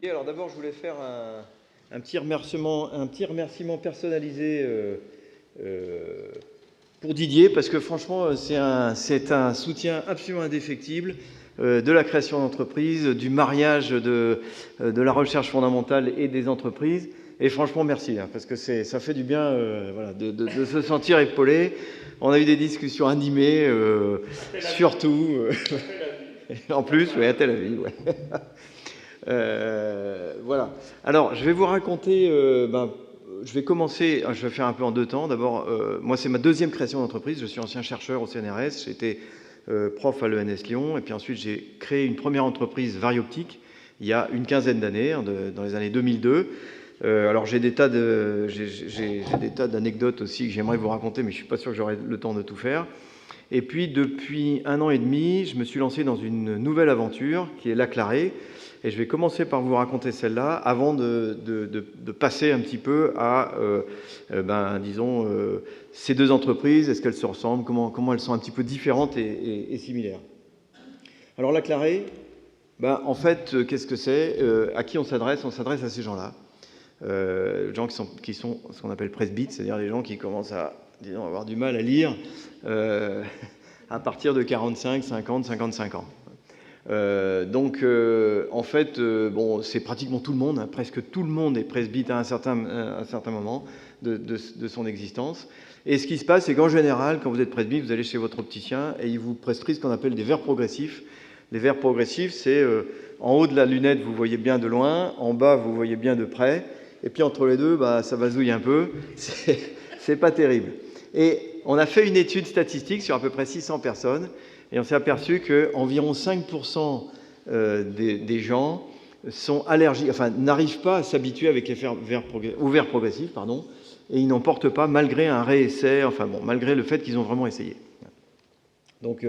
Et alors d'abord, je voulais faire un petit remerciement personnalisé pour Didier, parce que franchement, c'est un soutien absolument indéfectible de la création d'entreprises, du mariage de la recherche fondamentale et des entreprises. Et franchement, merci, parce que ça fait du bien voilà, de se sentir épaulé. On a eu des discussions animées, surtout. En plus, oui, à Tel Aviv, ouais. Voilà. Alors, je vais vous raconter. Je vais commencer. Je vais faire un peu en deux temps. D'abord, moi, c'est ma deuxième création d'entreprise. Je suis ancien chercheur au CNRS. J'étais prof à l'ENS Lyon. Et puis ensuite, j'ai créé une première entreprise Varioptique il y a une quinzaine d'années, dans les années 2002. Alors, j'ai des tas d'anecdotes aussi que j'aimerais vous raconter, mais je ne suis pas sûr que j'aurai le temps de tout faire. Et puis, depuis 1 an et demi, je me suis lancé dans une nouvelle aventure qui est l'Aclaré. Et je vais commencer par vous raconter celle-là avant de passer un petit peu à, disons, ces deux entreprises. Est-ce qu'elles se ressemblent, comment elles sont un petit peu différentes et similaires. Alors l'Aclaré, en fait, qu'est-ce que c'est à qui on s'adresse? On s'adresse à ces gens-là. Gens qui sont ce qu'on appelle presbytes, c'est-à-dire des gens qui commencent à, disons, avoir du mal à lire à partir de 45, 50, 55 ans. En fait, c'est pratiquement tout le monde, hein, presque tout le monde est presbyte à un certain moment de son existence. Et ce qui se passe, c'est qu'en général, quand vous êtes presbyte, vous allez chez votre opticien et il vous prescrit ce qu'on appelle des verres progressifs. Les verres progressifs, c'est en haut de la lunette, vous voyez bien de loin, en bas, vous voyez bien de près, et puis entre les deux, ça vasouille un peu. C'est pas terrible. Et on a fait une étude statistique sur à peu près 600 personnes. Et on s'est aperçu qu'environ 5% des gens sont allergiques, enfin n'arrivent pas à s'habituer avec les verres progressifs, et ils n'en portent pas malgré un réessai, malgré le fait qu'ils ont vraiment essayé. Donc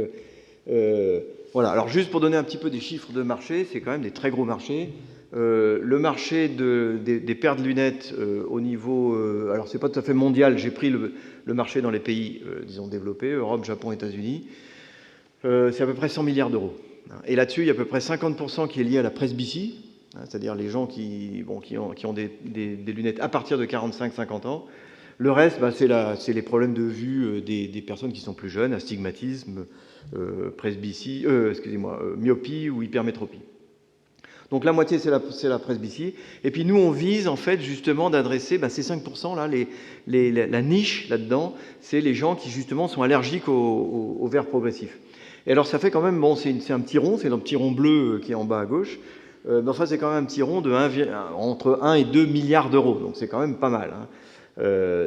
voilà. Alors juste pour donner un petit peu des chiffres de marché, c'est quand même des très gros marchés. Le marché des paires de lunettes au niveau, alors c'est pas tout à fait mondial. J'ai pris le marché dans les pays, disons développés, Europe, Japon, États-Unis. C'est à peu près 100 milliards d'euros. Et là-dessus, il y a à peu près 50% qui est lié à la presbytie, c'est-à-dire les gens qui ont des lunettes à partir de 45-50 ans. Le reste, c'est les problèmes de vue des personnes qui sont plus jeunes, astigmatisme, presbytie, myopie ou hypermétropie. Donc la moitié, c'est la presbytie. Et puis nous, on vise en fait justement d'adresser ces 5% là, la niche là-dedans, c'est les gens qui justement sont allergiques aux verres progressifs. Et alors ça fait quand même, c'est un petit rond, c'est un petit rond bleu qui est en bas à gauche, mais enfin c'est quand même un petit rond entre 1 et 2 milliards d'euros, donc c'est quand même pas mal.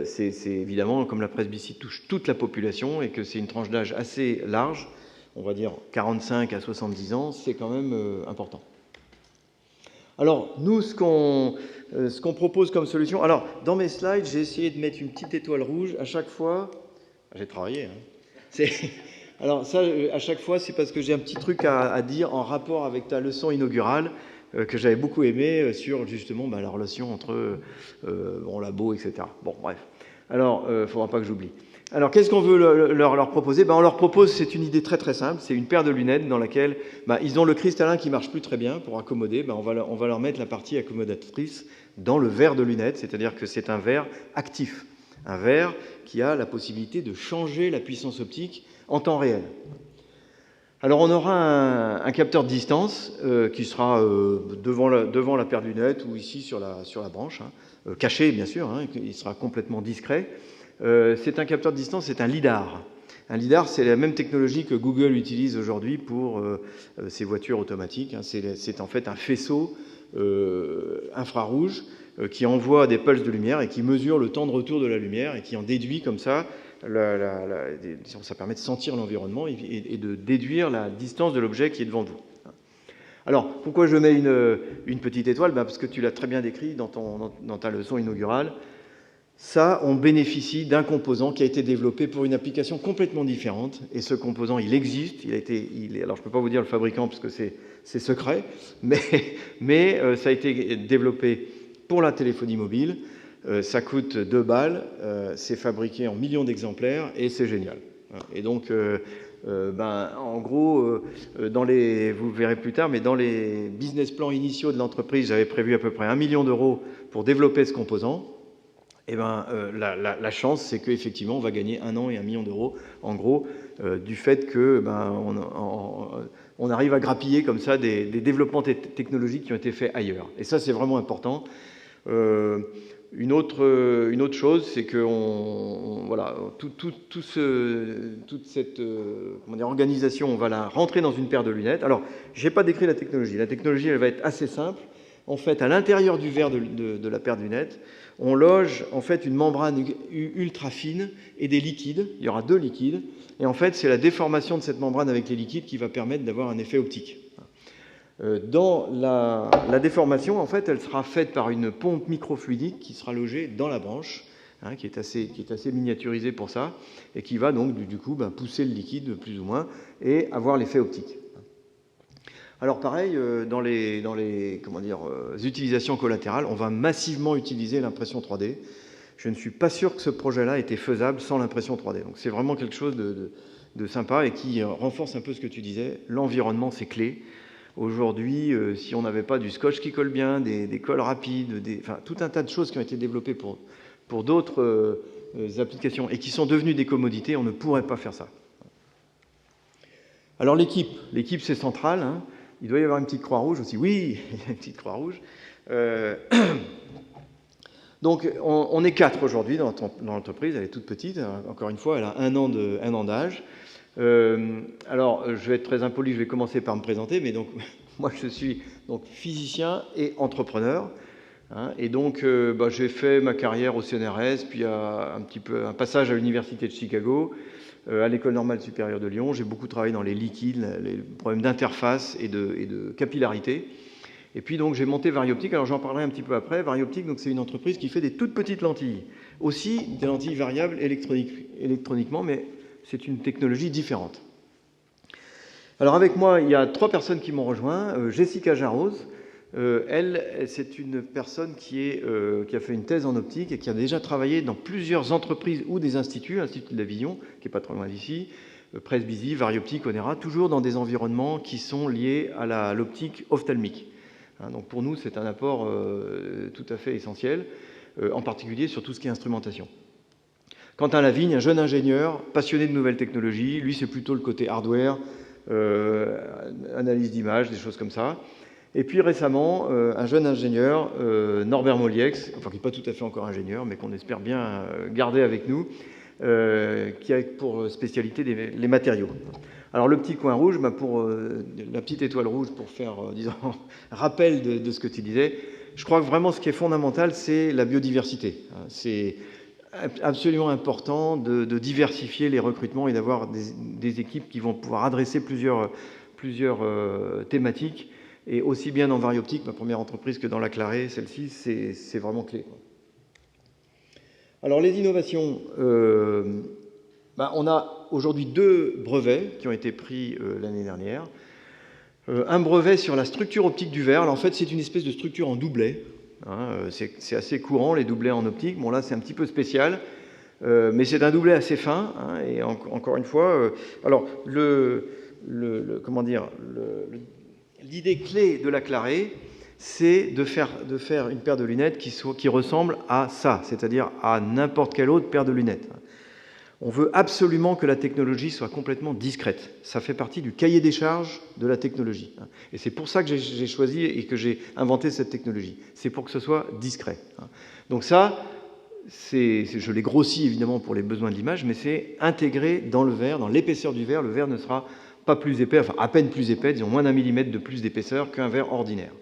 C'est évidemment, comme la presbytie touche toute la population et que c'est une tranche d'âge assez large, on va dire 45 à 70 ans, c'est quand même important. Alors nous, ce qu'on propose comme solution, alors dans mes slides, j'ai essayé de mettre une petite étoile rouge à chaque fois, j'ai travaillé, alors ça, à chaque fois, c'est parce que j'ai un petit truc à dire en rapport avec ta leçon inaugurale que j'avais beaucoup aimé sur justement la relation entre labo, etc. Bon, bref. Alors, il ne faudra pas que j'oublie. Alors, qu'est-ce qu'on veut leur proposer? On leur propose, c'est une idée très très simple, c'est une paire de lunettes dans laquelle ils ont le cristallin qui marche plus très bien pour accommoder. On va leur mettre la partie accommodatrice dans le verre de lunettes, c'est-à-dire que c'est un verre actif, un verre qui a la possibilité de changer la puissance optique en temps réel. Alors on aura un capteur de distance qui sera devant la paire de lunettes ou ici sur la branche, caché bien sûr, il sera complètement discret. C'est un capteur de distance, c'est un lidar. Un lidar, c'est la même technologie que Google utilise aujourd'hui pour ses voitures automatiques. C'est en fait un faisceau infrarouge qui envoie des pulses de lumière et qui mesure le temps de retour de la lumière et qui en déduit comme ça. Ça permet de sentir l'environnement et de déduire la distance de l'objet qui est devant vous. Alors, pourquoi je mets une petite étoile? Parce que tu l'as très bien décrit dans ta leçon inaugurale. Ça, on bénéficie d'un composant qui a été développé pour une application complètement différente. Et ce composant, il existe. Alors, je ne peux pas vous dire le fabricant parce que c'est secret, mais ça a été développé pour la téléphonie mobile. Ça coûte 2 balles, c'est fabriqué en millions d'exemplaires et c'est génial. Et donc, En gros, vous verrez plus tard, mais dans les business plans initiaux de l'entreprise, j'avais prévu à peu près 1 million d'euros pour développer ce composant. La chance, c'est qu'effectivement, on va gagner 1 an et 1 million d'euros, en gros, du fait que on arrive à grappiller comme ça des développements technologiques qui ont été faits ailleurs. Et ça, c'est vraiment important. Une autre chose, c'est que toute cette organisation, on va la rentrer dans une paire de lunettes. Alors, je n'ai pas décrit la technologie. La technologie, elle va être assez simple. En fait, à l'intérieur du verre de la paire de lunettes, on loge en fait une membrane ultra fine et des liquides. Il y aura 2 liquides. Et en fait, c'est la déformation de cette membrane avec les liquides qui va permettre d'avoir un effet optique. Dans la déformation, en fait, elle sera faite par une pompe microfluidique qui sera logée dans la branche, qui est assez miniaturisée pour ça, et qui va donc du coup pousser le liquide plus ou moins et avoir l'effet optique. Alors pareil, dans les utilisations collatérales, on va massivement utiliser l'impression 3D. Je ne suis pas sûr que ce projet-là était faisable sans l'impression 3D. Donc c'est vraiment quelque chose de sympa et qui renforce un peu ce que tu disais. L'environnement, c'est clé. Aujourd'hui, si on n'avait pas du scotch qui colle bien, des colles rapides, tout un tas de choses qui ont été développées pour d'autres applications et qui sont devenues des commodités, on ne pourrait pas faire ça. Alors l'équipe c'est central. Hein. Il doit y avoir une petite croix rouge aussi. Oui, il y a une petite croix rouge. Donc on est 4 aujourd'hui dans l'entreprise, elle est toute petite. Encore une fois, elle a un an d'âge. Alors, je vais être très impoli, je vais commencer par me présenter, mais donc, moi, je suis donc physicien et entrepreneur. Hein, et donc, j'ai fait ma carrière au CNRS, puis un passage à l'Université de Chicago, à l'École normale supérieure de Lyon. J'ai beaucoup travaillé dans les liquides, les problèmes d'interface et de capillarité. Et puis, donc, j'ai monté Varioptic. Alors, j'en parlerai un petit peu après. Varioptic, donc, c'est une entreprise qui fait des toutes petites lentilles. Aussi, des lentilles variables électroniquement, mais c'est une technologie différente. Alors avec moi, il y a 3 personnes qui m'ont rejoint. Jessica Jarose, elle, c'est une personne qui a fait une thèse en optique et qui a déjà travaillé dans plusieurs entreprises ou des instituts, l'Institut de la Vision, qui n'est pas trop loin d'ici, Presbytie, Varioptic, Onera, toujours dans des environnements qui sont liés à l'optique ophtalmique. Hein, donc pour nous, c'est un apport tout à fait essentiel, en particulier sur tout ce qui est instrumentation. Quentin Lavigne, un jeune ingénieur passionné de nouvelles technologies, lui c'est plutôt le côté hardware, analyse d'images, des choses comme ça. Et puis récemment, un jeune ingénieur, Norbert Moliex, qui n'est pas tout à fait encore ingénieur, mais qu'on espère bien garder avec nous, qui a pour spécialité les matériaux. Alors le petit coin rouge, pour la petite étoile rouge, pour faire, disons, rappel de ce que tu disais, je crois que vraiment ce qui est fondamental, c'est la biodiversité. C'est absolument important de diversifier les recrutements et d'avoir des équipes qui vont pouvoir adresser plusieurs thématiques. Et aussi bien dans Varioptic, ma première entreprise, que dans la Clarée, celle-ci, c'est vraiment clé. Alors les innovations, on a aujourd'hui 2 brevets qui ont été pris l'année dernière. Un brevet sur la structure optique du verre. Alors, en fait, c'est une espèce de structure en doublet. Hein, c'est assez courant, les doublets en optique. Bon, là, c'est un petit peu spécial, mais c'est un doublet assez fin. Hein, et encore une fois, alors, l'idée clé de la Clarée, c'est de faire une paire de lunettes qui ressemble à ça, c'est-à-dire à n'importe quelle autre paire de lunettes. On veut absolument que la technologie soit complètement discrète. Ça fait partie du cahier des charges de la technologie. Et c'est pour ça que j'ai choisi et que j'ai inventé cette technologie. C'est pour que ce soit discret. Donc ça, je l'ai grossi évidemment pour les besoins de l'image, mais c'est intégré dans le verre, dans l'épaisseur du verre. Le verre ne sera pas plus épais, enfin à peine plus épais, disons moins d'1 millimètre de plus d'épaisseur qu'un verre ordinaire.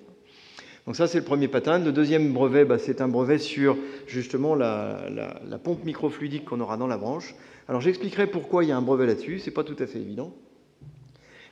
Donc ça, c'est le premier patent. Le deuxième brevet, c'est un brevet sur justement la pompe microfluidique qu'on aura dans la branche. Alors j'expliquerai pourquoi il y a un brevet là-dessus, c'est pas tout à fait évident.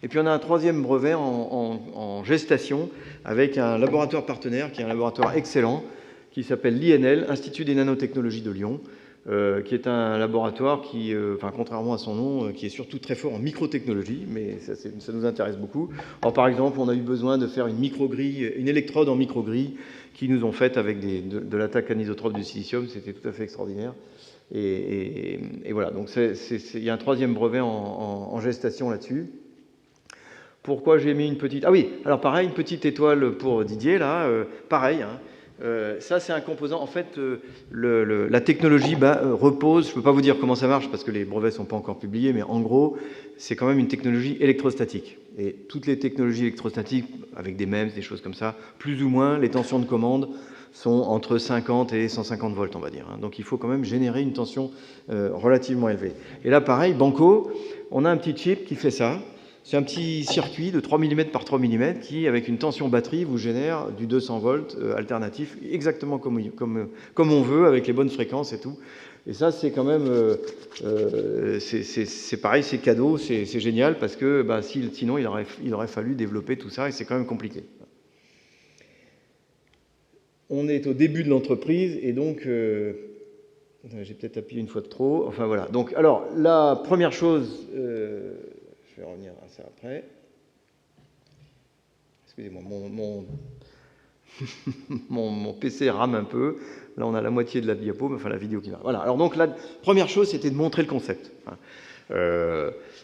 Et puis on a un troisième brevet en gestation avec un laboratoire partenaire qui est un laboratoire excellent qui s'appelle l'INL, Institut des nanotechnologies de Lyon, qui est un laboratoire qui, contrairement à son nom, qui est surtout très fort en microtechnologie, mais ça nous intéresse beaucoup. Alors, par exemple, on a eu besoin de faire une microgrille, une électrode en microgrille qui nous ont faites avec de l'attaque anisotrope du silicium. C'était tout à fait extraordinaire. Et voilà, donc il y a un troisième brevet en gestation là-dessus. Pourquoi j'ai mis une petite... Ah oui, alors pareil, une petite étoile pour Didier, là, pareil, hein. Ça, c'est un composant. En fait, la technologie repose, je ne peux pas vous dire comment ça marche parce que les brevets ne sont pas encore publiés, mais en gros, c'est quand même une technologie électrostatique. Et toutes les technologies électrostatiques, avec des MEMS, des choses comme ça, plus ou moins, les tensions de commande sont entre 50 et 150 volts, on va dire. Donc il faut quand même générer une tension relativement élevée. Et là, pareil, banco, on a un petit chip qui fait ça. C'est un petit circuit de 3 mm par 3 mm qui, avec une tension batterie, vous génère du 200 volts alternatif, exactement comme on veut, avec les bonnes fréquences et tout. Et ça, c'est quand même... c'est pareil, c'est cadeau, c'est génial, parce que sinon, il aurait fallu développer tout ça, et c'est quand même compliqué. On est au début de l'entreprise, et donc... j'ai peut-être appuyé une fois de trop. Enfin, voilà. Donc, alors, la première chose... je vais revenir à ça après. Excusez-moi, mon PC rame un peu. Là, on a la moitié de la diapo, mais enfin la vidéo qui va. Voilà. Alors donc, la première chose, c'était de montrer le concept.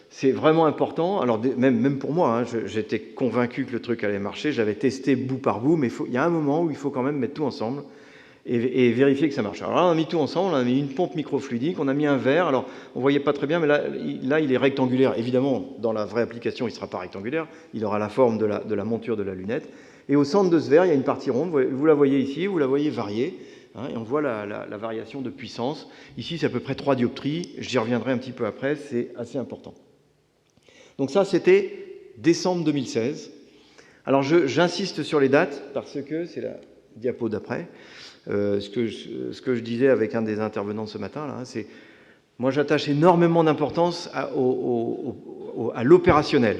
C'est vraiment important. Alors, même pour moi, j'étais convaincu que le truc allait marcher. J'avais testé bout par bout, mais il y a un moment où il faut quand même mettre tout ensemble et vérifier que ça marche. Alors là, on a mis tout ensemble, on a mis une pompe microfluidique, on a mis un verre. Alors, on ne voyait pas très bien, mais là, il est rectangulaire. Évidemment, dans la vraie application, il ne sera pas rectangulaire. Il aura la forme de la monture de la lunette. Et au centre de ce verre, il y a une partie ronde. Vous la voyez ici, vous la voyez variée. Et on voit la variation de puissance. Ici, c'est à peu près 3 dioptries. J'y reviendrai un petit peu après. C'est assez important. Donc ça, c'était décembre 2016. Alors, j'insiste sur les dates parce que c'est la diapo d'après. Ce que je disais avec un des intervenants ce matin, là, c'est moi j'attache énormément d'importance à l'opérationnel.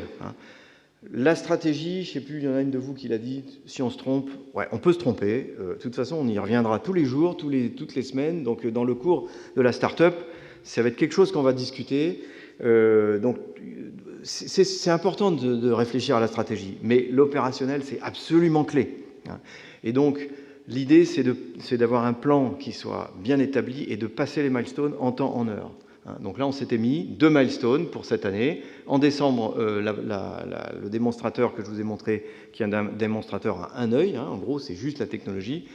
La stratégie, je ne sais plus, il y en a une de vous qui l'a dit, si on se trompe, ouais, on peut se tromper. De toute façon, on y reviendra tous les jours, toutes les semaines. Donc dans le cours de la start-up, ça va être quelque chose qu'on va discuter. Donc c'est important de réfléchir à la stratégie, mais l'opérationnel, c'est absolument clé. Et donc, l'idée, c'est d'avoir un plan qui soit bien établi et de passer les milestones en temps, en heure. Donc là, on s'était mis 2 milestones pour cette année. En décembre, le démonstrateur que je vous ai montré, qui est un démonstrateur à un œil, en gros, c'est juste la technologie.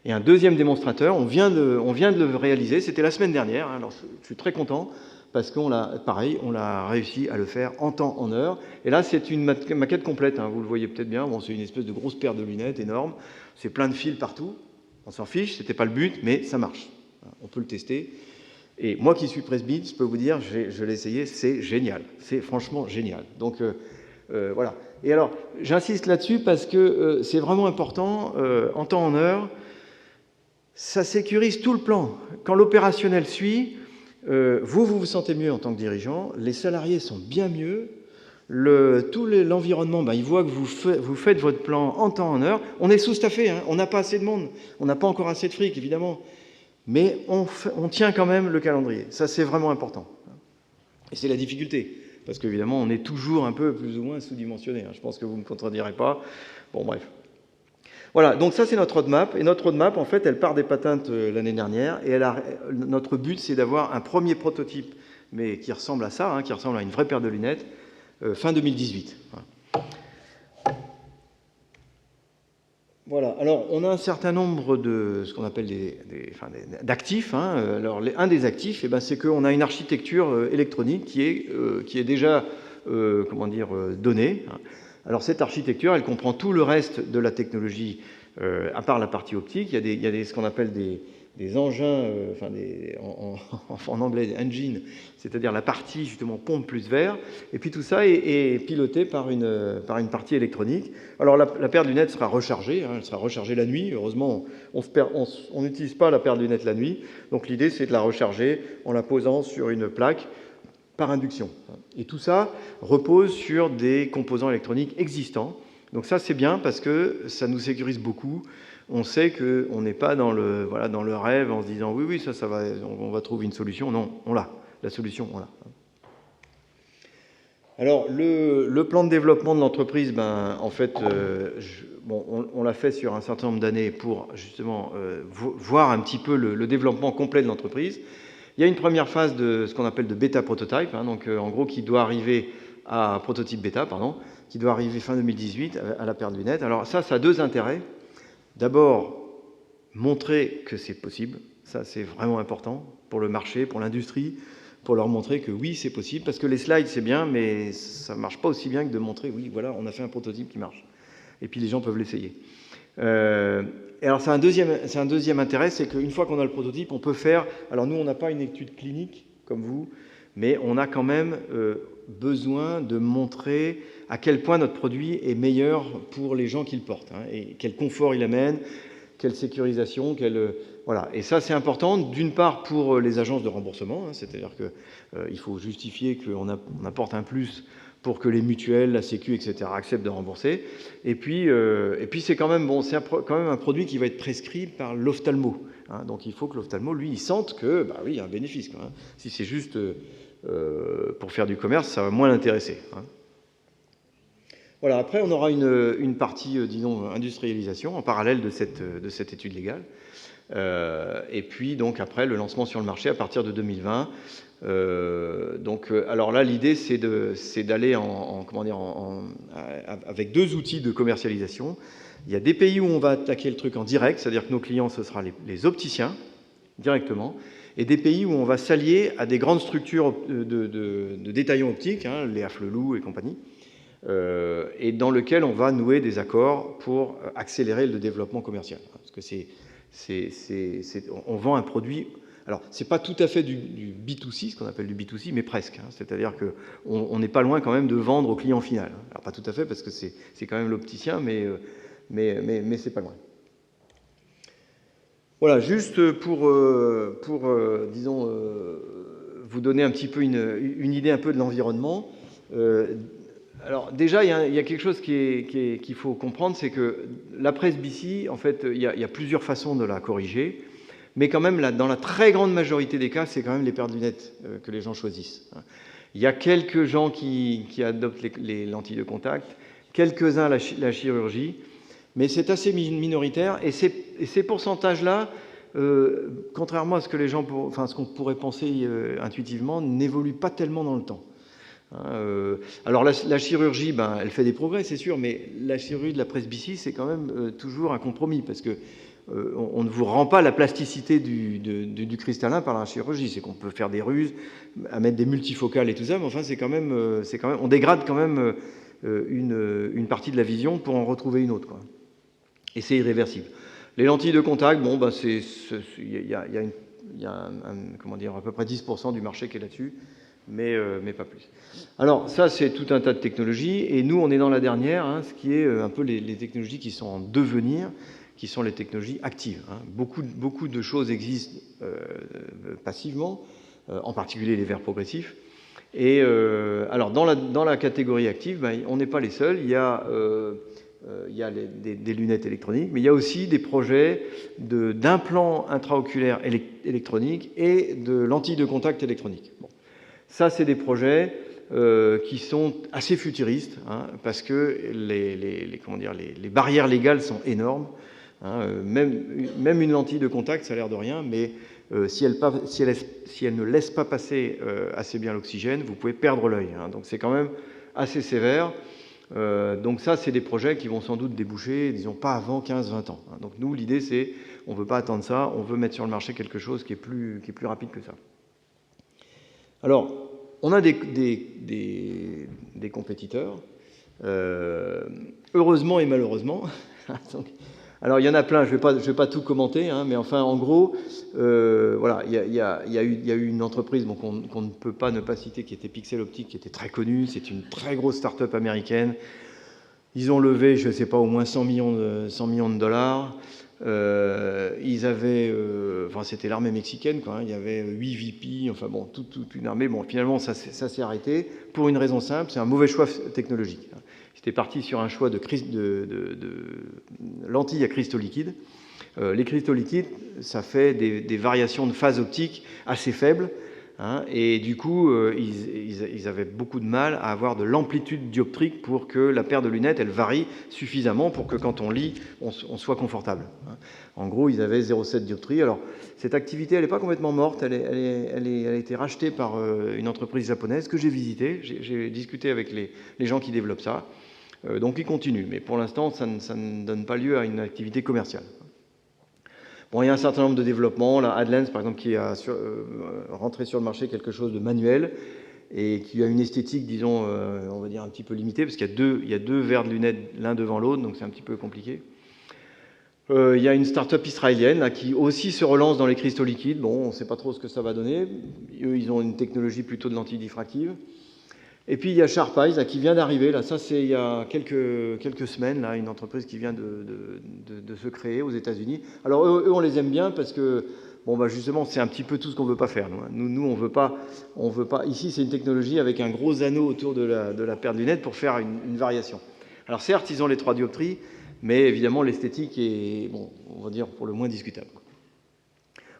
Et un deuxième démonstrateur, on vient de le réaliser, c'était la semaine dernière. Alors, je suis très content parce qu'on l'a réussi à le faire en temps, en heure. Et là, c'est une maquette complète, vous le voyez peut-être bien. Bon, c'est une espèce de grosse paire de lunettes énorme. C'est plein de fils partout. On s'en fiche, c'était pas le but, mais ça marche. On peut le tester. Et moi qui suis presbyte, je peux vous dire, je l'ai essayé, c'est génial. C'est franchement génial. Donc, voilà. Et alors, j'insiste là-dessus parce que c'est vraiment important, en temps, en heure, ça sécurise tout le plan. Quand l'opérationnel suit, vous vous sentez mieux en tant que dirigeant, les salariés sont bien mieux, tout l'environnement, il voit que vous faites votre plan en temps, en heure. On est sous-staffé, on n'a pas assez de monde, on n'a pas encore assez de fric, évidemment, mais on tient quand même le calendrier. Ça, c'est vraiment important. Et c'est la difficulté, parce qu'évidemment, on est toujours un peu plus ou moins sous-dimensionné. Je pense que vous ne me contredirez pas. Bon, bref. Voilà, donc ça c'est notre roadmap, et notre roadmap en fait elle part des patentes l'année dernière, et notre but c'est d'avoir un premier prototype, mais qui ressemble à ça, qui ressemble à une vraie paire de lunettes, fin 2018. Voilà, alors on a un certain nombre de ce qu'on appelle d'actifs. Alors un des actifs, c'est qu'on a une architecture électronique qui est déjà donnée. Alors cette architecture, elle comprend tout le reste de la technologie, à part la partie optique. Il y a ce qu'on appelle des engins, en anglais des engines, c'est-à-dire la partie justement pompe plus verre. Et puis tout ça est piloté par une partie électronique. Alors la paire de lunettes sera rechargée, elle sera rechargée la nuit. Heureusement, on n'utilise pas la paire de lunettes la nuit. Donc l'idée, c'est de la recharger en la posant sur une plaque par induction. Et tout ça repose sur des composants électroniques existants. Donc ça, c'est bien parce que ça nous sécurise beaucoup. On sait qu'on n'est pas dans le rêve en se disant oui, ça va, on va trouver une solution. Non, on l'a. La solution, on l'a. Alors, le plan de développement de l'entreprise, ben, en fait, bon, on l'a fait sur un certain nombre d'années pour justement voir un petit peu le développement complet de l'entreprise. Il y a une première phase de ce qu'on appelle de bêta prototype, hein, donc en gros qui doit arriver à prototype bêta, pardon, qui doit arriver fin 2018 à la paire de lunettes. Alors ça a deux intérêts. D'abord, montrer que c'est possible. Ça, c'est vraiment important pour le marché, pour l'industrie, pour leur montrer que oui, c'est possible. Parce que les slides, c'est bien, mais ça ne marche pas aussi bien que de montrer, oui, voilà, on a fait un prototype qui marche. Et puis les gens peuvent l'essayer. Et alors, c'est un deuxième intérêt, c'est qu'une fois qu'on a le prototype, on peut faire... Alors, nous, on n'a pas une étude clinique, comme vous, mais on a quand même besoin de montrer à quel point notre produit est meilleur pour les gens qui le portent, hein, et quel confort il amène, quelle sécurisation, voilà. Et ça, c'est important, d'une part, pour les agences de remboursement, hein, c'est-à-dire qu'il faut justifier qu'on apporte un plus pour que les mutuelles, la Sécu, etc., acceptent de rembourser. Et puis c'est quand même, bon, quand même un produit qui va être prescrit par l'ophtalmo. Hein, donc il faut que l'ophtalmo, lui, il sente que, bah oui, il y a un bénéfice. Quoi, hein. Si c'est juste pour faire du commerce, ça va moins l'intéresser. Hein. Voilà, après, on aura une partie, disons, industrialisation en parallèle de cette étude légale. Et puis, donc, après, le lancement sur le marché à partir de 2020. Alors là, l'idée, c'est d'aller avec deux outils de commercialisation. Il y a des pays où on va attaquer le truc en direct, c'est-à-dire que nos clients, ce sera les opticiens, directement, et des pays où on va s'allier à des grandes structures de détaillants optiques, hein, les Afflelou et compagnie, et dans lequel on va nouer des accords pour accélérer le développement commercial. Parce que on vend un produit... Alors, ce n'est pas tout à fait du B2C, ce qu'on appelle du B2C, mais presque. Hein. C'est-à-dire qu'on n'est pas loin quand même de vendre au client final. Alors, pas tout à fait, parce que c'est quand même l'opticien, mais c'est pas loin. Voilà, juste pour disons, vous donner un petit peu une idée un peu de l'environnement. Alors déjà, il y a quelque chose qu'il faut comprendre, c'est que la presbytie, en fait, il y a plusieurs façons de la corriger, mais quand même, dans la très grande majorité des cas, c'est quand même les paires de lunettes que les gens choisissent. Il y a quelques gens qui adoptent les lentilles de contact, quelques-uns la chirurgie, mais c'est assez minoritaire, et ces pourcentages-là, contrairement à ce que ce qu'on pourrait penser intuitivement, n'évoluent pas tellement dans le temps. Alors la chirurgie, ben, elle fait des progrès, c'est sûr, mais la chirurgie de la presbytie, c'est quand même toujours un compromis, parce que on ne vous rend pas la plasticité du cristallin par la chirurgie. C'est qu'on peut faire des ruses, à mettre des multifocales et tout ça, mais enfin, c'est quand même, on dégrade quand même une partie de la vision pour en retrouver une autre, quoi. Et c'est irréversible. Les lentilles de contact, bon, ben, il y a comment dire, à peu près 10% du marché qui est là-dessus. Mais pas plus. Alors ça, c'est tout un tas de technologies, et nous, on est dans la dernière, hein, ce qui est un peu les technologies qui sont en devenir, qui sont les technologies actives. Hein. Beaucoup de choses existent passivement, en particulier les verres progressifs. Et alors, dans la catégorie active, ben, on n'est pas les seuls. Il y a des lunettes électroniques, mais il y a aussi des projets d'implants intraoculaires électroniques et de lentilles de contact électroniques. Bon. Ça, c'est des projets qui sont assez futuristes, hein, parce que les barrières légales sont énormes. Hein, même une lentille de contact, ça a l'air de rien, mais si elle ne laisse pas passer assez bien l'oxygène, vous pouvez perdre l'œil. Hein, donc c'est quand même assez sévère. Donc ça, c'est des projets qui vont sans doute déboucher, disons, pas avant 15-20 ans. Hein. Donc nous, l'idée, c'est, on ne veut pas attendre ça, on veut mettre sur le marché quelque chose qui est plus rapide que ça. Alors, on a des compétiteurs, heureusement et malheureusement. Donc, alors, il y en a plein, je vais pas tout commenter, hein, mais enfin, en gros, voilà, il y a eu une entreprise qu'on ne peut pas ne pas citer, qui était Pixel Optic, qui était très connue. C'est une très grosse start-up américaine. Ils ont levé, je ne sais pas, au moins 100 millions de dollars. Ils avaient, enfin, c'était l'armée mexicaine, quoi, hein, il y avait 8 VP, enfin bon, toute une armée. Bon, finalement, ça s'est arrêté pour une raison simple, c'est un mauvais choix technologique. C'était parti sur un choix de lentilles à cristaux liquides. Les cristaux liquides, ça fait des variations de phase optique assez faibles. hein, et du coup, ils avaient beaucoup de mal à avoir de l'amplitude dioptrique pour que la paire de lunettes, elle varie suffisamment pour que quand on lit, on soit confortable, hein. En gros, ils avaient 0,7 dioptrie. Alors, cette activité, elle n'est pas complètement morte. Elle a été rachetée par une entreprise japonaise que j'ai visitée. J'ai discuté avec les gens qui développent ça. Donc, ils continuent. Mais pour l'instant, ça ne donne pas lieu à une activité commerciale. Bon, il y a un certain nombre de développements. Là, AdLens, par exemple, qui a rentré sur le marché quelque chose de manuel et qui a une esthétique, disons, on va dire un petit peu limitée, parce qu'il y a deux verres de lunettes l'un devant l'autre, donc c'est un petit peu compliqué. Il y a une start-up israélienne là, qui aussi se relance dans les cristaux liquides. Bon, on ne sait pas trop ce que ça va donner. Eux, ils ont une technologie plutôt de lentille diffractive. Et puis, il y a Sharp Eyes là, qui vient d'arriver. Là, ça, c'est il y a quelques semaines, là, une entreprise qui vient de se créer aux États-Unis. Alors, eux, on les aime bien parce que, bon, bah, justement, c'est un petit peu tout ce qu'on ne veut pas faire. Nous, on veut pas. Ici, c'est une technologie avec un gros anneau autour de la paire de lunettes pour faire une variation. Alors, certes, ils ont les 3 dioptries, mais évidemment, l'esthétique est, bon, on va dire, pour le moins discutable.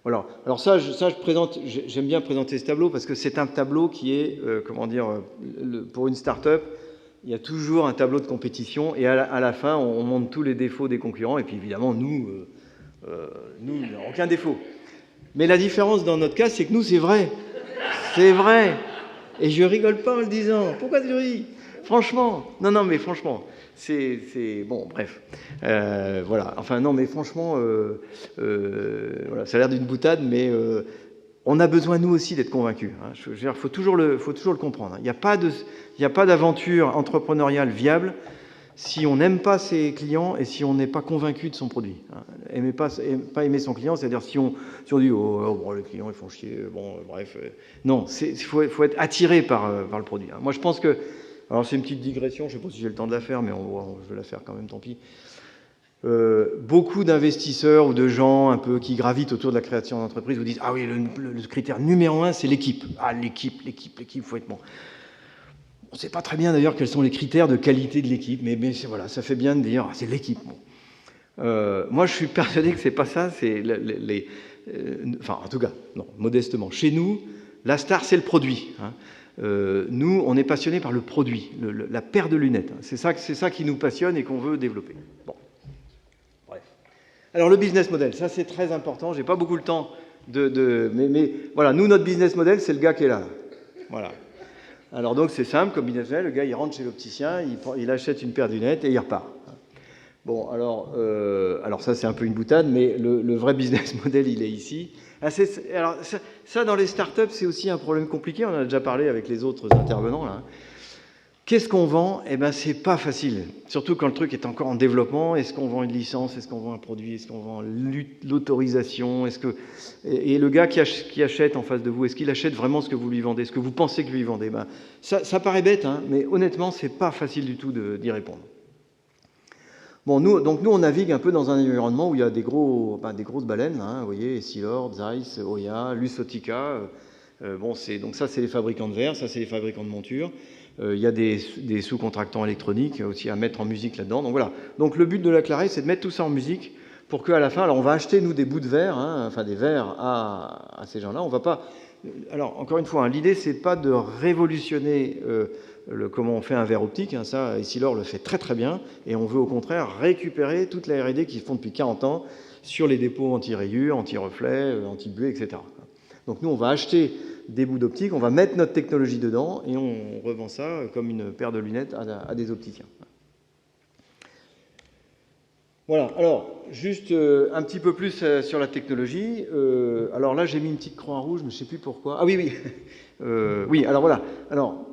Voilà. Alors ça, j'aime bien présenter ce tableau parce que c'est un tableau qui est, comment dire, pour une start-up, il y a toujours un tableau de compétition et à la fin, on montre tous les défauts des concurrents et puis évidemment, nous, aucun défaut. Mais la différence dans notre cas, c'est que nous, c'est vrai. C'est vrai. Et je rigole pas en le disant. Pourquoi tu ris ? Franchement. Non, mais franchement. C'est bon, bref. Voilà. Enfin, non, mais franchement, voilà, ça a l'air d'une boutade, mais on a besoin, nous aussi, d'être convaincus, hein. Je veux dire, faut toujours le comprendre. Il n'y a pas d'aventure entrepreneuriale viable si on n'aime pas ses clients et si on n'est pas convaincu de son produit, hein. Pas aimer son client, c'est-à-dire si on dit bon, les clients ils font chier, bon, bref. Non, il faut être attiré par le produit, hein. Moi, je pense que, alors c'est une petite digression, je ne sais pas si j'ai le temps de la faire, mais je vais la faire quand même, tant pis. Beaucoup d'investisseurs ou de gens un peu qui gravitent autour de la création d'entreprise vous disent ah oui, le critère numéro 1, c'est l'équipe. Ah, l'équipe, faut être bon. On ne sait pas très bien d'ailleurs quels sont les critères de qualité de l'équipe, mais voilà, ça fait bien de dire c'est l'équipe. Bon. Moi, je suis persuadé que c'est pas ça. C'est enfin, en tout cas, non, modestement. Chez nous, la star, c'est le produit, hein. Nous, on est passionnés par le produit, la paire de lunettes. C'est ça qui nous passionne et qu'on veut développer. Bon. Bref. Alors, le business model, ça, c'est très important. J'ai pas beaucoup le temps mais voilà, nous, notre business model, c'est le gars qui est là. Voilà. Alors, donc, c'est simple, comme business model, le gars, il rentre chez l'opticien, il achète une paire de lunettes et il repart. Bon, alors ça, c'est un peu une boutade, mais le vrai business model, il est ici. Alors, ça, dans les startups, c'est aussi un problème compliqué. On en a déjà parlé avec les autres intervenants, là. Qu'est-ce qu'on vend ? Eh bien, c'est pas facile. Surtout quand le truc est encore en développement. Est-ce qu'on vend une licence ? Est-ce qu'on vend un produit ? Est-ce qu'on vend l'autorisation ? Et le gars qui achète en face de vous, est-ce qu'il achète vraiment ce que vous lui vendez ? Ce que vous pensez que lui vendez ? Ben, ça paraît bête, hein, mais honnêtement, c'est pas facile du tout d'y répondre. Bon, nous, on navigue un peu dans un environnement où il y a des grosses baleines, hein, vous voyez, Essilor, Zeiss, Oya, Luxottica. Donc ça, c'est les fabricants de verres, ça, c'est les fabricants de montures. Il y a des sous-contractants électroniques aussi à mettre en musique là-dedans. Donc voilà. Donc le but de la Claret, c'est de mettre tout ça en musique pour qu'à la fin, alors on va acheter, nous, des bouts de verre, hein, enfin des verres à ces gens-là. On va pas... Alors, encore une fois, hein, l'idée, c'est pas de révolutionner... comment on fait un verre optique, hein, ça, Essilor le fait très très bien, et on veut au contraire récupérer toute la R&D qu'ils font depuis 40 ans sur les dépôts anti-rayures, anti-reflets, anti-buée, etc. Donc nous, on va acheter des bouts d'optique, on va mettre notre technologie dedans, et on revend ça comme une paire de lunettes à des opticiens. Voilà, alors, juste un petit peu plus sur la technologie. Alors là, j'ai mis une petite croix rouge, mais je ne sais plus pourquoi. Ah oui. Oui, alors voilà. Alors,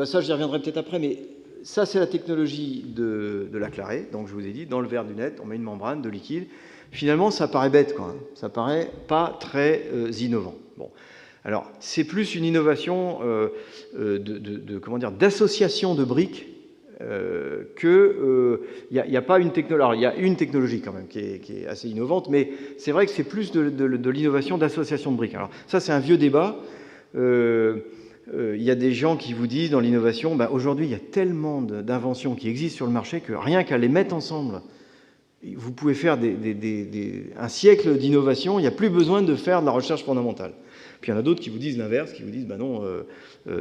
ça, j'y reviendrai peut-être après, mais ça, c'est la technologie de la Claret. Donc, je vous ai dit, dans le verre de lunettes, on met une membrane de liquide. Finalement, ça paraît bête, quoi. Ça paraît pas très innovant. Bon, alors, c'est plus une innovation d'association de briques il n'y a pas une technologie. Alors, il y a une technologie quand même qui est assez innovante, mais c'est vrai que c'est plus de l'innovation d'association de briques. Alors, ça, c'est un vieux débat. Il y a des gens qui vous disent dans l'innovation, aujourd'hui il y a tellement d'inventions qui existent sur le marché que rien qu'à les mettre ensemble, vous pouvez faire un siècle d'innovation, il n'y a plus besoin de faire de la recherche fondamentale. Puis il y en a d'autres qui vous disent l'inverse, qui vous disent, ben non,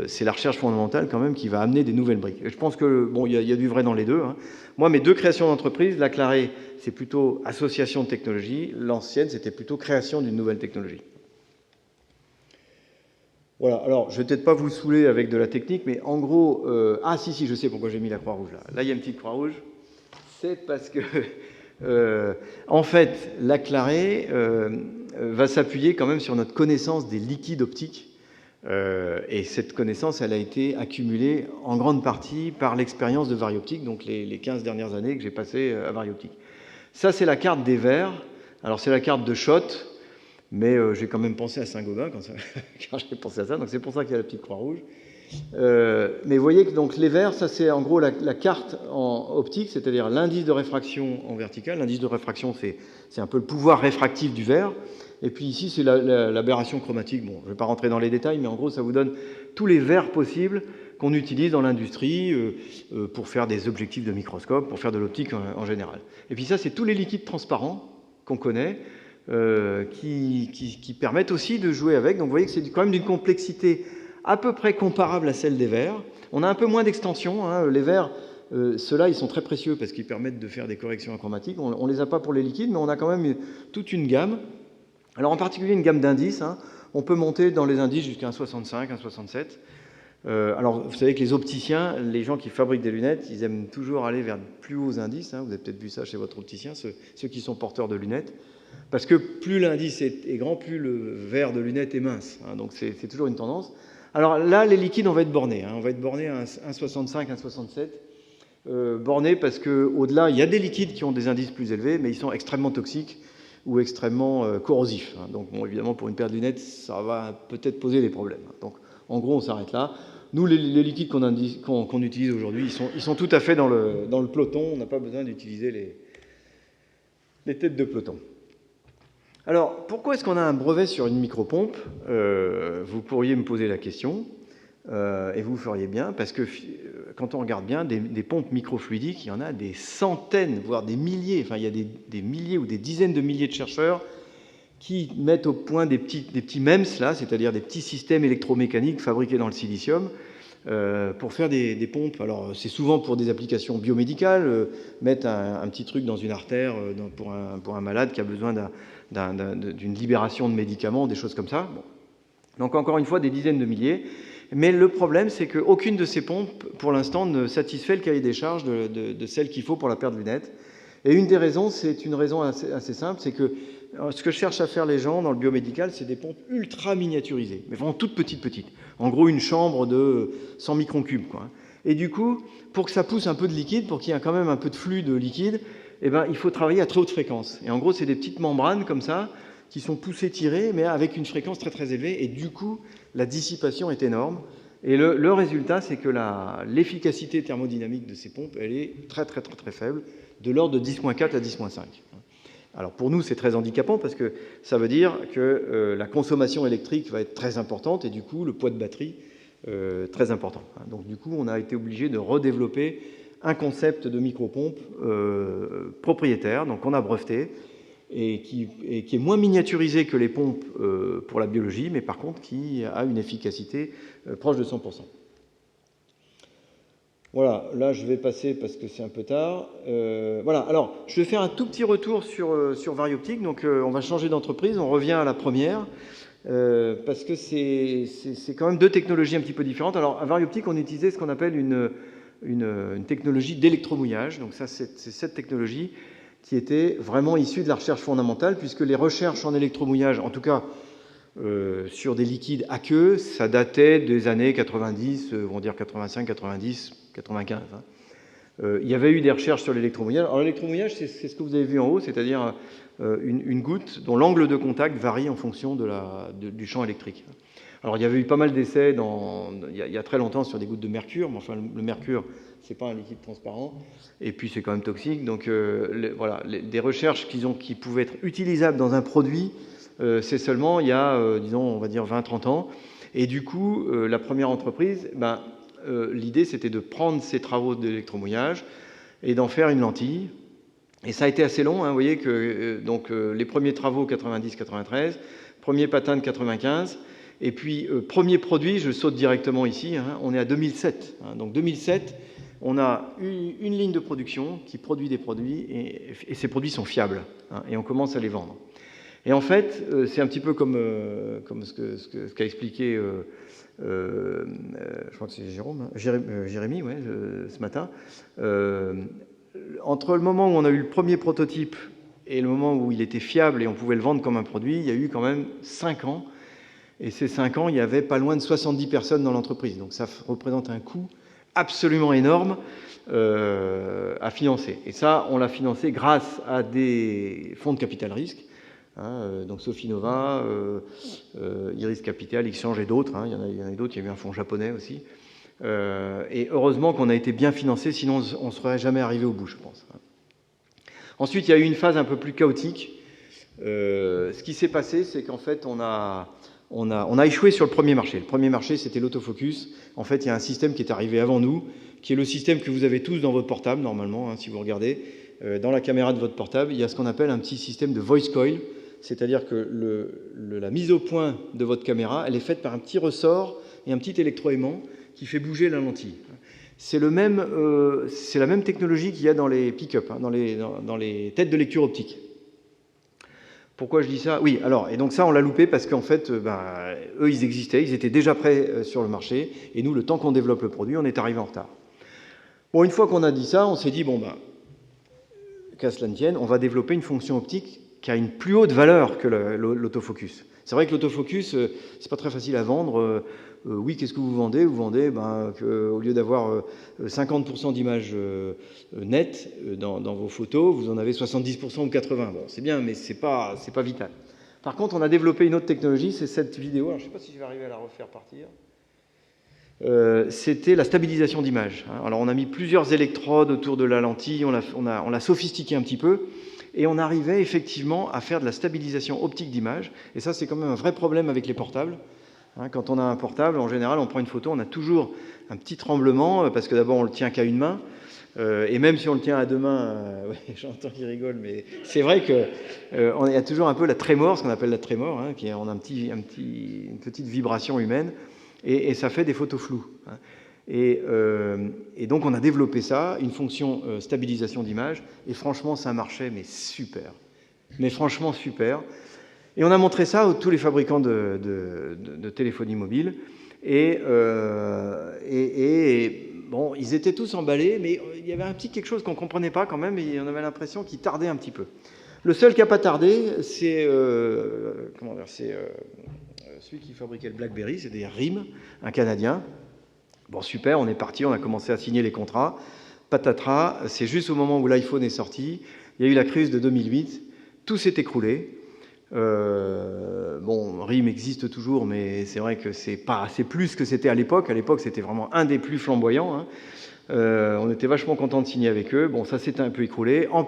c'est la recherche fondamentale quand même qui va amener des nouvelles briques. Et je pense que, bon, il y a du vrai dans les deux, hein. Moi, mes deux créations d'entreprise, la Clarée, c'est plutôt association de technologies, l'ancienne, c'était plutôt création d'une nouvelle technologie. Voilà, alors je ne vais peut-être pas vous saouler avec de la technique, mais en gros, ah si, je sais pourquoi j'ai mis la croix rouge là. Là, il y a une petite croix rouge. C'est parce que, en fait, la Clarée va s'appuyer quand même sur notre connaissance des liquides optiques. Et cette connaissance, elle a été accumulée en grande partie par l'expérience de Varioptique, donc les 15 dernières années que j'ai passées à Varioptique. Ça, c'est la carte des verres. Alors, c'est la carte de Schott, mais j'ai quand même pensé à Saint-Gobain quand j'ai pensé à ça, donc c'est pour ça qu'il y a la petite croix rouge. Mais vous voyez que donc, les verres, ça c'est en gros la carte en optique, c'est-à-dire l'indice de réfraction en vertical. L'indice de réfraction, c'est un peu le pouvoir réfractif du verre. Et puis ici, c'est l'aberration chromatique. Bon, je ne vais pas rentrer dans les détails, mais en gros, ça vous donne tous les verres possibles qu'on utilise dans l'industrie pour faire des objectifs de microscope, pour faire de l'optique en général. Et puis ça, c'est tous les liquides transparents qu'on connaît, qui permettent aussi de jouer avec. Donc vous voyez que c'est quand même d'une complexité à peu près comparable à celle des verres. On a un peu moins d'extension, hein. Les verres, ceux-là, ils sont très précieux parce qu'ils permettent de faire des corrections achromatiques. On ne les a pas pour les liquides, mais on a quand même toute une gamme. Alors en particulier une gamme d'indices, hein. On peut monter dans les indices jusqu'à un 65, un 67. Alors vous savez que les opticiens, les gens qui fabriquent des lunettes, ils aiment toujours aller vers de plus hauts indices, hein. Vous avez peut-être vu ça chez votre opticien, ceux qui sont porteurs de lunettes. Parce que plus l'indice est grand, plus le verre de lunettes est mince, hein. Donc c'est toujours une tendance. Alors là, les liquides, on va être borné, hein. On va être borné à un 65, un 67. Borné parce qu'au-delà, il y a des liquides qui ont des indices plus élevés, mais ils sont extrêmement toxiques ou extrêmement corrosifs, hein. Donc bon, évidemment, pour une paire de lunettes, ça va peut-être poser des problèmes. Donc en gros, on s'arrête là. Nous, les liquides qu'on utilise aujourd'hui, ils sont tout à fait dans le peloton. On n'a pas besoin d'utiliser les têtes de peloton. Alors, pourquoi est-ce qu'on a un brevet sur une micropompe? Vous pourriez me poser la question, et vous feriez bien, parce que quand on regarde bien, des pompes microfluidiques, il y en a des centaines, voire des milliers, enfin il y a des milliers ou des dizaines de milliers de chercheurs qui mettent au point des petits MEMS, là, c'est-à-dire des petits systèmes électromécaniques fabriqués dans le silicium, pour faire des pompes. Alors c'est souvent pour des applications biomédicales, mettre un petit truc dans une artère pour un malade qui a besoin d'une libération de médicaments, des choses comme ça. Bon. Donc encore une fois, des dizaines de milliers. Mais le problème, c'est qu'aucune de ces pompes, pour l'instant, ne satisfait le cahier des charges de celle qu'il faut pour la paire de lunettes. Et une des raisons, c'est une raison assez simple, c'est que ce que cherchent à faire les gens dans le biomédical, c'est des pompes ultra miniaturisées, mais vraiment toutes petites. En gros, une chambre de 100 microns cubes, quoi. Et du coup, pour que ça pousse un peu de liquide, pour qu'il y ait quand même un peu de flux de liquide, eh ben, il faut travailler à très haute fréquence. Et en gros, c'est des petites membranes comme ça, qui sont poussées, tirées, mais avec une fréquence très très élevée. Et du coup, la dissipation est énorme. Et le résultat, c'est que l'efficacité thermodynamique de ces pompes, elle est très faible, de l'ordre de 10-4 à 10-5. Alors pour nous, c'est très handicapant parce que ça veut dire que la consommation électrique va être très importante et du coup, le poids de batterie très important. Donc du coup, on a été obligé de redévelopper un concept de micropompe propriétaire, donc on a breveté, et qui est moins miniaturisé que les pompes pour la biologie, mais par contre qui a une efficacité proche de 100%. Voilà, là je vais passer parce que c'est un peu tard. Voilà, alors je vais faire un tout petit retour sur Varioptique. Donc on va changer d'entreprise, on revient à la première, parce que c'est quand même deux technologies un petit peu différentes. Alors à Varioptique, on utilisait ce qu'on appelle une technologie d'électromouillage. Donc ça, c'est cette technologie qui était vraiment issue de la recherche fondamentale, puisque les recherches en électromouillage, en tout cas sur des liquides aqueux, ça datait des années 90, on va dire 85, 90, 95. Il y avait eu des recherches sur l'électromouillage. Alors l'électromouillage, c'est ce que vous avez vu en haut, c'est-à-dire une goutte dont l'angle de contact varie en fonction du champ électrique. Alors il y avait eu pas mal d'essais il y a très longtemps sur des gouttes de mercure, mais enfin le mercure, c'est pas un liquide transparent, et puis c'est quand même toxique. Donc voilà, des recherches qui pouvaient être utilisables dans un produit, c'est seulement il y a, disons, on va dire 20-30 ans. Et du coup, la première entreprise, l'idée c'était de prendre ces travaux d'électromouillage et d'en faire une lentille. Et ça a été assez long, hein, vous voyez que les premiers travaux 90-93, premier patent 95, et puis premier produit, je saute directement ici, hein, on est à 2007. Hein, donc 2007, on a une ligne de production qui produit des produits, et ces produits sont fiables, hein, et on commence à les vendre. Et en fait, c'est un petit peu comme ce qu'a expliqué, je crois que c'est Jérémy, ouais, ce matin. Entre le moment où on a eu le premier prototype et le moment où il était fiable et on pouvait le vendre comme un produit, il y a eu quand même 5 ans. Et ces 5 ans, il y avait pas loin de 70 personnes dans l'entreprise. Donc ça représente un coût absolument énorme à financer. Et ça, on l'a financé grâce à des fonds de capital risque. Hein, donc Sophie Nova, Iris Capital, Exchange et d'autres. Hein, il y en a d'autres, il y a eu un fonds japonais aussi. Et heureusement qu'on a été bien financé, sinon on ne serait jamais arrivé au bout, je pense. Ensuite, il y a eu une phase un peu plus chaotique. Ce qui s'est passé, c'est qu'en fait, on a échoué sur le premier marché. Le premier marché, c'était l'autofocus. En fait, il y a un système qui est arrivé avant nous, qui est le système que vous avez tous dans votre portable, normalement, hein, si vous regardez. Dans la caméra de votre portable, il y a ce qu'on appelle un petit système de voice coil, c'est-à-dire que la mise au point de votre caméra, elle est faite par un petit ressort et un petit électroaimant qui fait bouger la lentille. C'est la même technologie qu'il y a dans les pick-up, hein, dans les têtes de lecture optique. Pourquoi je dis ça? Oui, alors, et donc ça, on l'a loupé parce qu'en fait, eux, ils existaient, ils étaient déjà prêts sur le marché, et nous, le temps qu'on développe le produit, on est arrivé en retard. Bon, une fois qu'on a dit ça, on s'est dit, bon, qu'à cela ne tienne, on va développer une fonction optique qui a une plus haute valeur que l'autofocus. C'est vrai que l'autofocus, c'est pas très facile à vendre. Oui, qu'est-ce que vous vendez? Vous vendez qu'au lieu d'avoir 50% d'images nettes dans vos photos, vous en avez 70% ou 80%. Bon, c'est bien, mais c'est pas vital. Par contre, on a développé une autre technologie, c'est cette vidéo. Alors, je ne sais pas si je vais arriver à la refaire partir. C'était la stabilisation d'image. Alors, on a mis plusieurs électrodes autour de la lentille, on l'a sophistiqué un petit peu, et on arrivait effectivement à faire de la stabilisation optique d'image. Et ça, c'est quand même un vrai problème avec les portables. Quand on a un portable, en général, on prend une photo, on a toujours un petit tremblement, parce que d'abord, on le tient qu'à une main, et même si on le tient à deux mains, oui, j'entends qu'il rigole, mais c'est vrai qu'il y a toujours un peu la trémor, ce qu'on appelle la trémor, hein, on a une petite vibration humaine, et ça fait des photos floues. Hein. Et donc, on a développé ça, une fonction stabilisation d'image, et franchement, ça marchait, mais super. Mais franchement, super. Et on a montré ça à tous les fabricants de téléphonie mobile. Et bon, ils étaient tous emballés, mais il y avait un petit quelque chose qu'on ne comprenait pas quand même, et on avait l'impression qu'il tardait un petit peu. Le seul qui n'a pas tardé, c'est celui qui fabriquait le BlackBerry, c'était RIM, un Canadien. Bon, super, on est parti, on a commencé à signer les contrats. Patatras, c'est juste au moment où l'iPhone est sorti, il y a eu la crise de 2008, tout s'est écroulé. Bon, RIM existe toujours, mais c'est vrai que c'est plus que c'était à l'époque. À l'époque, c'était vraiment un des plus flamboyants. Hein. On était vachement contents de signer avec eux. Bon, ça s'était un peu écroulé. En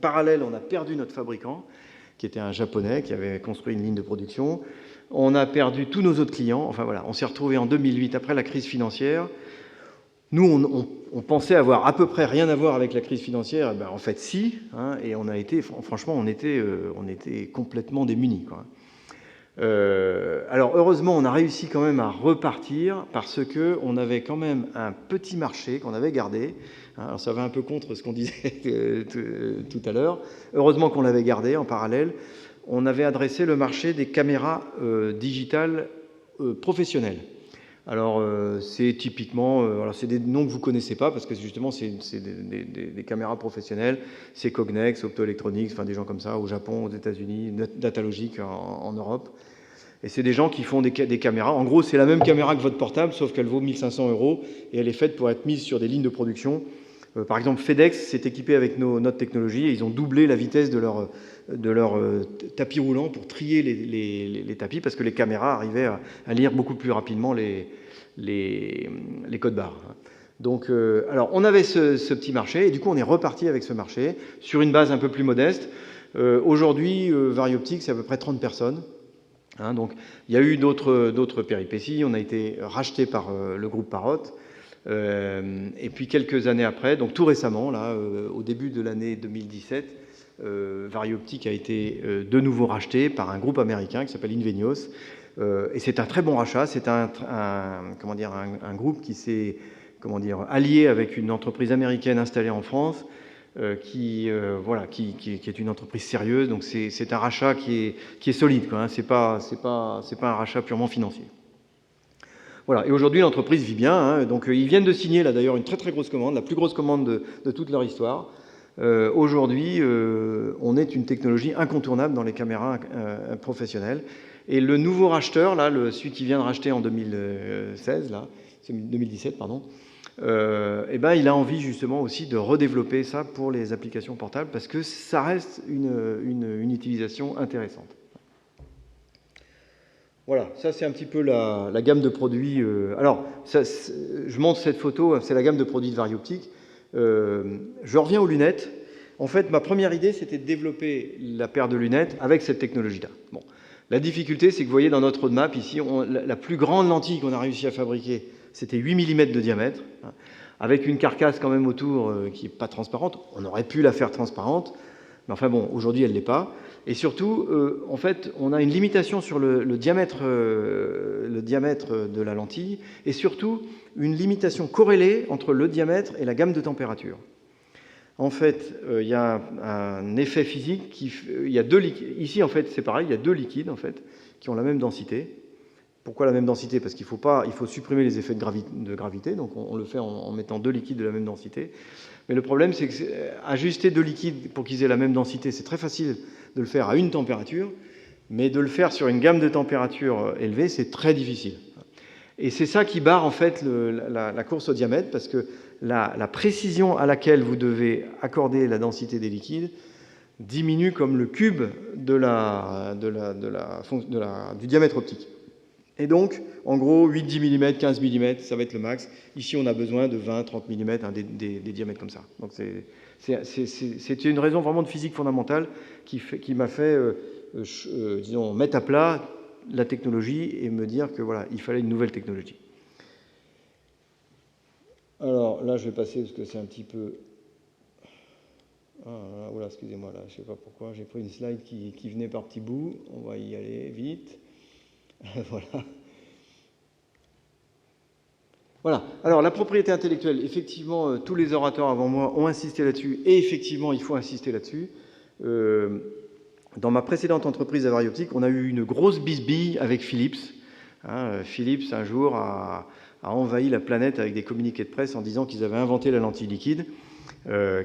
parallèle, on a perdu notre fabricant, qui était un Japonais, qui avait construit une ligne de production. On a perdu tous nos autres clients. Enfin voilà, on s'est retrouvé en 2008, après la crise financière. Nous, on pensait avoir à peu près rien à voir avec la crise financière. Et ben, en fait, si. Hein, et on a été, franchement, on était complètement démunis, quoi. Alors, heureusement, on a réussi quand même à repartir parce qu'on avait quand même un petit marché qu'on avait gardé. Alors, ça va un peu contre ce qu'on disait tout à l'heure. Heureusement qu'on l'avait gardé en parallèle. On avait adressé le marché des caméras digitales professionnelles. Alors, c'est typiquement, alors c'est des noms que vous ne connaissez pas, parce que justement, c'est des caméras professionnelles. C'est Cognex, Optoelectronics, enfin des gens comme ça, au Japon, aux États-Unis, Datalogic en Europe. Et c'est des gens qui font des caméras. En gros, c'est la même caméra que votre portable, sauf qu'elle vaut 1 500 €, et elle est faite pour être mise sur des lignes de production. Par exemple, FedEx s'est équipé avec notre technologie, et ils ont doublé la vitesse de leur tapis roulant pour trier les tapis, parce que les caméras arrivaient à lire beaucoup plus rapidement les codes barres. Donc, alors, on avait ce petit marché, et du coup, on est reparti avec ce marché sur une base un peu plus modeste. Aujourd'hui, Varioptic, c'est à peu près 30 personnes. Hein, donc, il y a eu d'autres péripéties. On a été racheté par le groupe Parrot. Et puis quelques années après, donc tout récemment, là, au début de l'année 2017, Varioptic a été de nouveau racheté par un groupe américain qui s'appelle Invenios. Et c'est un très bon rachat. C'est un groupe qui s'est allié avec une entreprise américaine installée en France, qui est une entreprise sérieuse. Donc c'est un rachat qui est solide, quoi, hein. C'est pas un rachat purement financier. Voilà. Et aujourd'hui, l'entreprise vit bien, hein. Donc ils viennent de signer là d'ailleurs une très très grosse commande, la plus grosse commande de toute leur histoire. Aujourd'hui, on est une technologie incontournable dans les caméras professionnelles. Et le nouveau racheteur, là, celui qui vient de racheter en 2016, là, 2017, pardon, il a envie justement aussi de redévelopper ça pour les applications portables parce que ça reste une utilisation intéressante. Voilà, ça c'est un petit peu la gamme de produits. Alors, je montre cette photo, c'est la gamme de produits de Varioptic. Je reviens aux lunettes. En fait, ma première idée, c'était de développer la paire de lunettes avec cette technologie-là. Bon. La difficulté, c'est que vous voyez dans notre roadmap, ici, la plus grande lentille qu'on a réussi à fabriquer, c'était 8 mm de diamètre, hein, avec une carcasse quand même autour qui n'est pas transparente. On aurait pu la faire transparente, mais enfin bon, aujourd'hui, elle ne l'est pas. Et surtout, en fait, on a une limitation sur le diamètre de la lentille, et surtout, une limitation corrélée entre le diamètre et la gamme de température. En fait, il y a un effet physique il y a deux liquides. Ici, en fait, c'est pareil, il y a deux liquides en fait qui ont la même densité. Pourquoi la même densité? Parce qu'il faut supprimer les effets de gravité, donc on le fait en mettant deux liquides de la même densité. Mais le problème, c'est que ajuster deux liquides pour qu'ils aient la même densité, c'est très facile de le faire à une température, mais de le faire sur une gamme de température élevée, c'est très difficile. Et c'est ça qui barre en fait la course au diamètre, parce que la précision à laquelle vous devez accorder la densité des liquides diminue comme le cube du diamètre optique. Et donc, en gros, 8-10 mm, 15 mm, ça va être le max. Ici, on a besoin de 20-30 mm, hein, des diamètres comme ça. Donc, c'est une raison vraiment de physique fondamentale qui m'a fait, disons, mettre à plat la technologie et me dire que voilà, il fallait une nouvelle technologie. Alors là, je vais passer parce que c'est un petit peu... Ah, voilà, excusez-moi, là, je ne sais pas pourquoi, j'ai pris une slide qui venait par petits bouts. On va y aller vite. Voilà. Voilà. Alors, la propriété intellectuelle, effectivement, tous les orateurs avant moi ont insisté là-dessus, et effectivement, il faut insister là-dessus. Dans ma précédente entreprise à Varioptic, on a eu une grosse bisbille avec Philips. Philips, un jour, a envahi la planète avec des communiqués de presse en disant qu'ils avaient inventé la lentille liquide,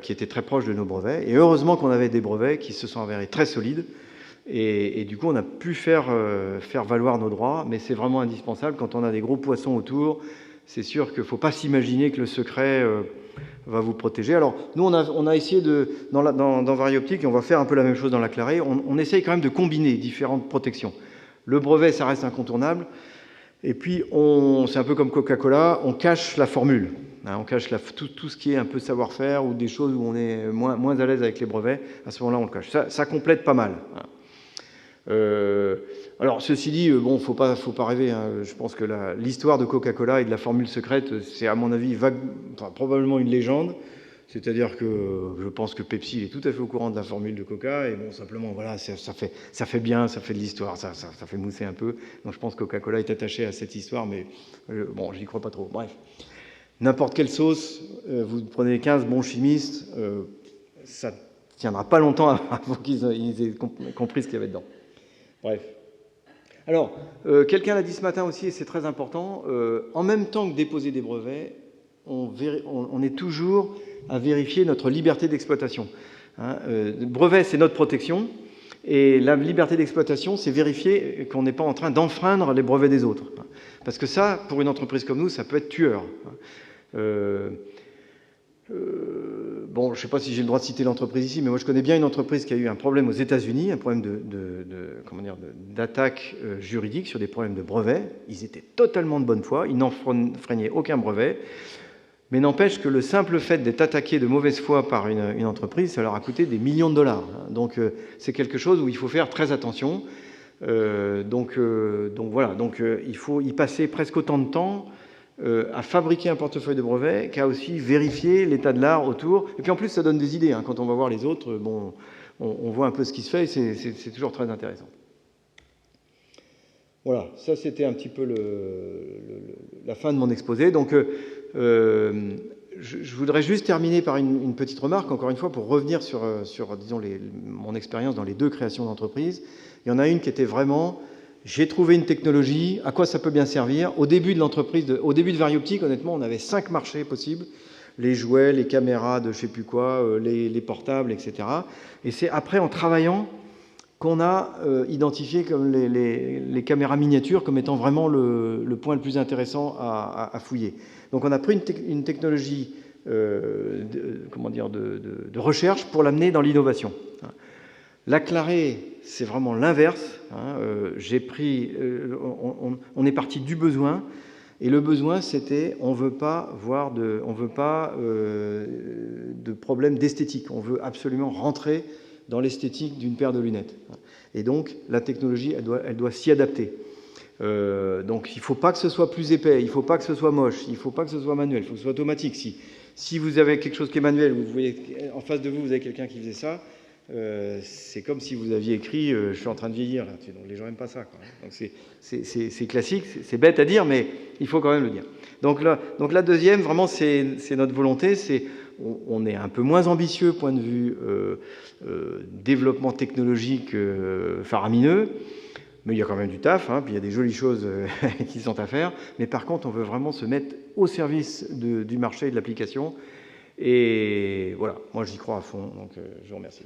qui était très proche de nos brevets. Et heureusement qu'on avait des brevets qui se sont avérés très solides. Et du coup, on a pu faire valoir nos droits, mais c'est vraiment indispensable. Quand on a des gros poissons autour, c'est sûr qu'il ne faut pas s'imaginer que le secret va vous protéger. Alors, nous, on a essayé dans Varioptic, et on va faire un peu la même chose dans la Clarée, on essaye quand même de combiner différentes protections. Le brevet, ça reste incontournable. Et puis, c'est un peu comme Coca-Cola, on cache la formule. On cache tout ce qui est un peu savoir-faire ou des choses où on est moins à l'aise avec les brevets. À ce moment-là, on le cache. Ça complète pas mal. Alors, ceci dit, bon, faut pas rêver, hein. Je pense que l'histoire de Coca-Cola et de la formule secrète, c'est à mon avis probablement une légende. C'est-à-dire que je pense que Pepsi est tout à fait au courant de la formule de Coca, et bon, simplement, voilà, ça fait bien, ça fait de l'histoire, ça fait mousser un peu. Donc, je pense que Coca-Cola est attaché à cette histoire, mais bon, j'y crois pas trop. Bref, n'importe quelle sauce, vous prenez 15 bons chimistes, ça tiendra pas longtemps avant qu'ils aient compris ce qu'il y avait dedans. Bref. Alors, quelqu'un l'a dit ce matin aussi, et c'est très important, en même temps que déposer des brevets, on est toujours à vérifier notre liberté d'exploitation. Le brevet, c'est notre protection, et la liberté d'exploitation, c'est vérifier qu'on n'est pas en train d'enfreindre les brevets des autres. Parce que ça, pour une entreprise comme nous, ça peut être tueur. Bon, je ne sais pas si j'ai le droit de citer l'entreprise ici, mais moi je connais bien une entreprise qui a eu un problème aux États-Unis, un problème d'attaque juridique sur des problèmes de brevets. Ils étaient totalement de bonne foi, ils n'enfreignaient aucun brevet, mais n'empêche que le simple fait d'être attaqué de mauvaise foi par une entreprise, ça leur a coûté des millions de dollars. Donc c'est quelque chose où il faut faire très attention. Donc voilà, il faut y passer presque autant de temps à fabriquer un portefeuille de brevets qu'à aussi vérifier l'état de l'art autour. Et puis en plus, ça donne des idées. Hein. Quand on va voir les autres, bon, on voit un peu ce qui se fait et c'est toujours très intéressant. Voilà, ça c'était un petit peu la fin de mon exposé. Donc, je voudrais juste terminer par une petite remarque, encore une fois, pour revenir sur disons, mon expérience dans les 2 créations d'entreprises. Il y en a une qui était vraiment, j'ai trouvé une technologie, à quoi ça peut bien servir. Au début de l'entreprise, au début de Varioptique, honnêtement, on avait 5 marchés possibles, les jouets, les caméras de je ne sais plus quoi, les portables, etc. Et c'est après, en travaillant, qu'on a identifié comme les caméras miniatures comme étant vraiment le point le plus intéressant à fouiller. Donc on a pris une technologie comment dire, de recherche pour l'amener dans l'innovation. La Clarée, c'est vraiment l'inverse. Hein. On est parti du besoin, et le besoin, c'était on veut pas de problème d'esthétique. On veut absolument rentrer dans l'esthétique d'une paire de lunettes. Et donc, la technologie, elle doit s'y adapter. Donc, il ne faut pas que ce soit plus épais, il ne faut pas que ce soit moche, il ne faut pas que ce soit manuel, il faut que ce soit automatique. Si vous avez quelque chose qui est manuel, vous voyez en face de vous, vous avez quelqu'un qui faisait ça, c'est comme si vous aviez écrit « je suis en train de vieillir ». Donc, les gens n'aiment pas ça. Quoi. Donc, c'est classique, c'est bête à dire, mais il faut quand même le dire. Donc, la deuxième, vraiment, c'est notre volonté, on est un peu moins ambitieux point de vue développement technologique faramineux, mais il y a quand même du taf, hein, puis il y a des jolies choses qui sont à faire, mais par contre on veut vraiment se mettre au service du marché et de l'application, et voilà, moi j'y crois à fond, donc je vous remercie.